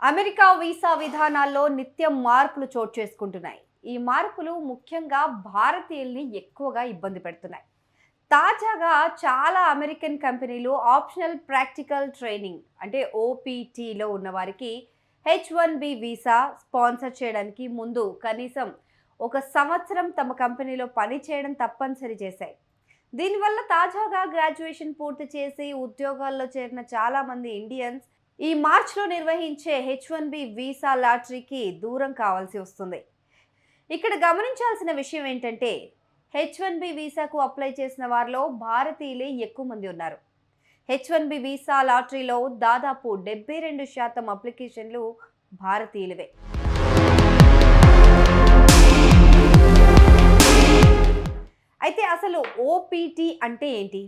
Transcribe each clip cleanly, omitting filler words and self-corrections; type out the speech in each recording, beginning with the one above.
America visa విధానాల్లో నిత్యం మార్పులు చోటు చేసుకుంటున్నాయి. ఈ మార్పులు ముఖ్యంగా భారతీయుల్ని ఎక్కువగా ఇబ్బంది పెడుతున్నాయి. తాజాగా చాలా అమెరికన్ కంపెనీలు ఆప్షనల్ ప్రాక్టికల్ ట్రైనింగ్ అంటే ఓపీటీలో ఉన్న వారికి H1B వీసా స్పాన్సర్ చేయడానికి ముందు కనీసం ఒక సంవత్సరం తమ కంపెనీలో పని చేయడం తప్పనిసరి చేశాయి. దీనివల్ల తాజాగా గ్రాడ్యుయేషన్ పూర్తి చేసి ఉద్యోగాల్లో చేరిన చాలామంది ఇండియన్స్ ఈ మార్చ్లో నిర్వహించే H1B వీసా లాటరీకి దూరం కావాల్సి వస్తుంది. ఇక్కడ గమనించాల్సిన విషయం ఏంటంటే H1B వీసాకు అప్లై చేసిన వారిలో భారతీయులే ఎక్కువ మంది ఉన్నారు. H1B వీసా లాటరీలో దాదాపు 72% అప్లికేషన్లు భారతీయులవే. అయితే అసలు ఓపీటీ అంటే ఏంటి?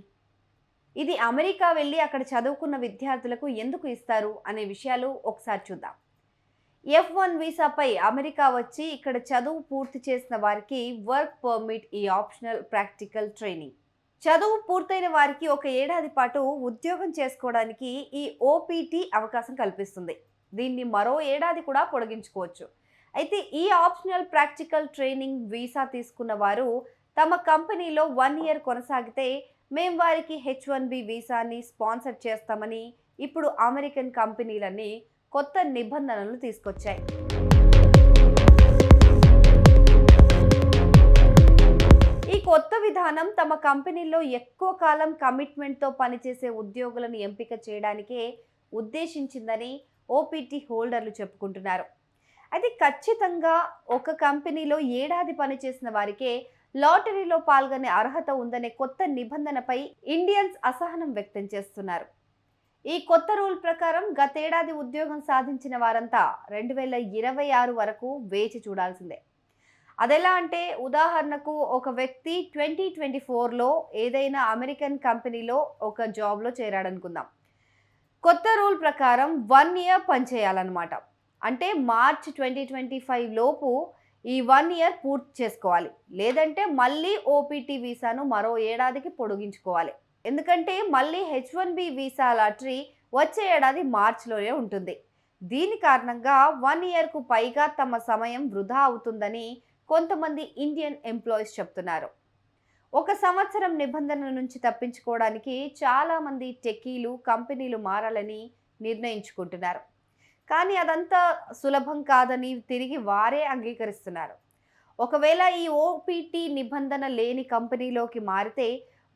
ఇది అమెరికా వెళ్ళి అక్కడ చదువుకున్న విద్యార్థులకు ఎందుకు ఇస్తారు అనే విషయాలు ఒకసారి చూద్దాం. F1 వీసాపై అమెరికా వచ్చి ఇక్కడ చదువు పూర్తి చేసిన వారికి వర్క్ పర్మిట్ ఈ ఆప్షనల్ ప్రాక్టికల్ ట్రైనింగ్. చదువు పూర్తయిన వారికి ఒక ఏడాది పాటు ఉద్యోగం చేసుకోవడానికి ఈ ఓపీటీ అవకాశం కల్పిస్తుంది. దీన్ని మరో ఏడాది కూడా పొడిగించుకోవచ్చు. అయితే ఈ ఆప్షనల్ ప్రాక్టికల్ ట్రైనింగ్ వీసా తీసుకున్న వారు తమ కంపెనీలో 1 ఇయర్ కొనసాగితే మేము వారికి H1B వీసాని స్పాన్సర్ చేస్తామని ఇప్పుడు అమెరికన్ కంపెనీలన్నీ కొత్త నిబంధనలు తీసుకొచ్చాయి. ఈ కొత్త విధానం తమ కంపెనీల్లో ఎక్కువ కాలం కమిట్మెంట్తో పనిచేసే ఉద్యోగులను ఎంపిక చేయడానికే ఉద్దేశించిందని ఓపీటీ హోల్డర్లు చెప్పుకుంటున్నారు. అయితే ఖచ్చితంగా ఒక కంపెనీలో ఏడాది పనిచేసిన వారికే లాటరీలో పాల్గొనే అర్హత ఉందనే కొత్త నిబంధనపై ఇండియన్స్ అసహనం వ్యక్తం చేస్తున్నారు. ఈ కొత్త రూల్ ప్రకారం గతేడాది ఉద్యోగం సాధించిన వారంతా 2026 వరకు వేచి చూడాల్సిందే. అదెలా అంటే ఉదాహరణకు ఒక వ్యక్తి 2024లో ఏదైనా అమెరికన్ కంపెనీలో ఒక జాబ్లో చేరాడనుకుందాం. కొత్త రూల్ ప్రకారం 1 ఇయర్ పనిచేయాలన్నమాట. అంటే మార్చ్ 2025 లోపు ఈ 1 ఇయర్ పూర్తి చేసుకోవాలి. లేదంటే మళ్ళీ ఓపీటీ వీసాను మరో ఏడాదికి పొడిగించుకోవాలి. ఎందుకంటే మళ్ళీ H1B వీసా లాటరీ వచ్చే ఏడాది మార్చిలోనే ఉంటుంది. దీని కారణంగా 1 ఇయర్కు పైగా తమ సమయం వృధా అవుతుందని కొంతమంది ఇండియన్ ఎంప్లాయీస్ చెప్తున్నారు. ఒక సంవత్సరం నిబంధనల నుంచి తప్పించుకోవడానికి చాలామంది టెకీలు కంపెనీలు మారాలని నిర్ణయించుకుంటున్నారు. కానీ అదంతా సులభం కాదని తిరిగి వారే అంగీకరిస్తున్నారు. ఒకవేళ ఈ ఓపీటీ నిబంధన లేని కంపెనీలోకి మారితే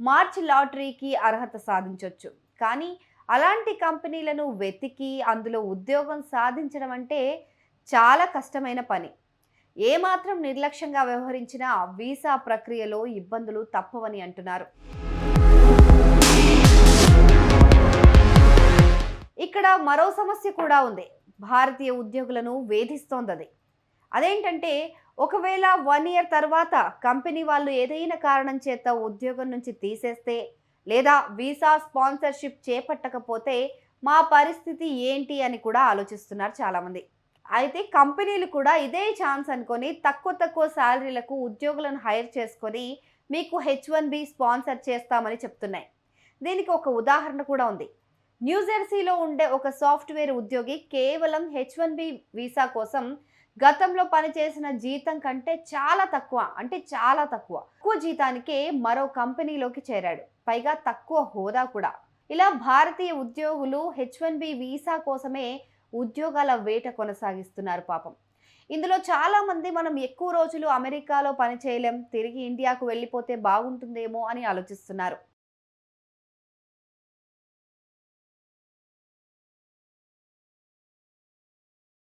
మార్చ్ లాటరీకి అర్హత సాధించవచ్చు. కానీ అలాంటి కంపెనీలను వెతికి అందులో ఉద్యోగం సాధించడం అంటే చాలా కష్టమైన పని. ఏమాత్రం నిర్లక్ష్యంగా వ్యవహరించినా వీసా ప్రక్రియలో ఇబ్బందులు తప్పవని అంటున్నారు. ఇక్కడ మరో సమస్య కూడా ఉంది. భారతీయ ఉద్యోగులను వేధిస్తోంది. అదేంటంటే ఒకవేళ 1 ఇయర్ తర్వాత కంపెనీ వాళ్ళు ఏదైనా కారణం చేత ఉద్యోగం నుంచి తీసేస్తే లేదా వీసా స్పాన్సర్షిప్ చేపట్టకపోతే మా పరిస్థితి ఏంటి అని కూడా ఆలోచిస్తున్నారు చాలామంది. అయితే కంపెనీలు కూడా ఇదే ఛాన్స్ అనుకొని తక్కువ శాలరీలకు ఉద్యోగులను హైర్ చేసుకొని మీకు H1B స్పాన్సర్ చేస్తామని చెప్తున్నాయి. దీనికి ఒక ఉదాహరణ కూడా ఉంది. న్యూజెర్సీలో ఉండే ఒక సాఫ్ట్వేర్ ఉద్యోగి కేవలం H1B వీసా కోసం గతంలో పనిచేసిన జీతం కంటే చాలా తక్కువ జీతానికే మరో కంపెనీలోకి చేరాడు. పైగా తక్కువ హోదా కూడా. ఇలా భారతీయ ఉద్యోగులు H1B వీసా కోసమే ఉద్యోగాల వేట కొనసాగిస్తున్నారు పాపం. ఇందులో చాలామంది మనం ఎక్కువ రోజులు అమెరికాలో పని చేయలేం, తిరిగి ఇండియాకు వెళ్ళిపోతే బాగుంటుందేమో అని ఆలోచిస్తున్నారు.